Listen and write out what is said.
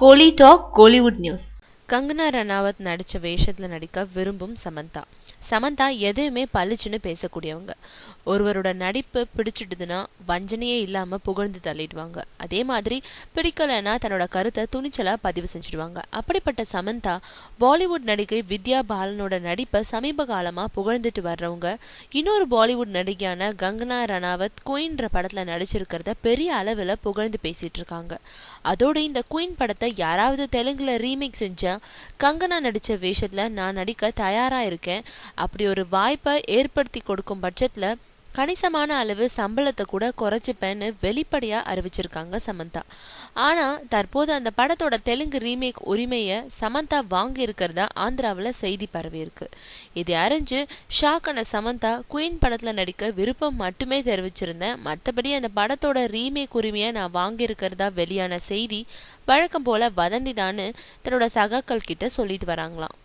கோலி talk Kollywood news. Kangana Ranaut நடிச்ச வேஷத்துல நடிக்க விரும்பும் சமந்தா எதையுமே பளிச்சுன்னு பேசக்கூடியவங்க. ஒருவரோட நடிப்பு பிடிச்சிட்டுதுன்னா வஞ்சனையே இல்லாம புகழ்ந்து தள்ளிடுவாங்க. அதே மாதிரி பிடிக்கலன்னா தன்னோட கருத்தை துணிச்சலா பதிவு செஞ்சிடுவாங்க. அப்படிப்பட்ட சமந்தா பாலிவுட் நடிகை வித்யா பாலனோட நடிப்பை சமீப காலமா புகழ்ந்துட்டு வர்றவங்க. இன்னொரு பாலிவுட் நடிகையான கங்கனா ரனாவத் குயின்ற படத்துல நடிச்சிருக்கிறத பெரிய அளவுல புகழ்ந்து பேசிட்டு இருக்காங்க. அதோட இந்த குயின் படத்தை யாராவது தெலுங்குல ரீமேக் செஞ்சா கங்கனா நடிச்ச வேஷத்துல நான் நடிக்க தயாரா இருக்கேன், அப்படி ஒரு வாய்ப்பை ஏற்படுத்தி கொடுக்கும் பட்சத்துல கணிசமான அளவு சம்பளத்தை கூட குறைச்சிப்பேன்னு வெளிப்படையா அறிவிச்சிருக்காங்க சமந்தா. ஆனா தற்போது அந்த படத்தோட தெலுங்கு ரீமேக் உரிமையை சமந்தா வாங்கி இருக்கிறதா ஆந்திராவில் செய்தி பரவி இருக்கு. இதை அறிஞ்சு ஷாக்கான சமந்தா குயின் படத்துல நடிக்க விருப்பம் மட்டுமே தெரிவிச்சிருந்தேன், மற்றபடி அந்த படத்தோட ரீமேக் உரிமையை நான் வாங்கி இருக்கிறதா வெளியான செய்தி வழக்கம் போல வதந்திதான்னு தன்னோட சகாக்கள் கிட்ட சொல்லிட்டு வராங்களாம்.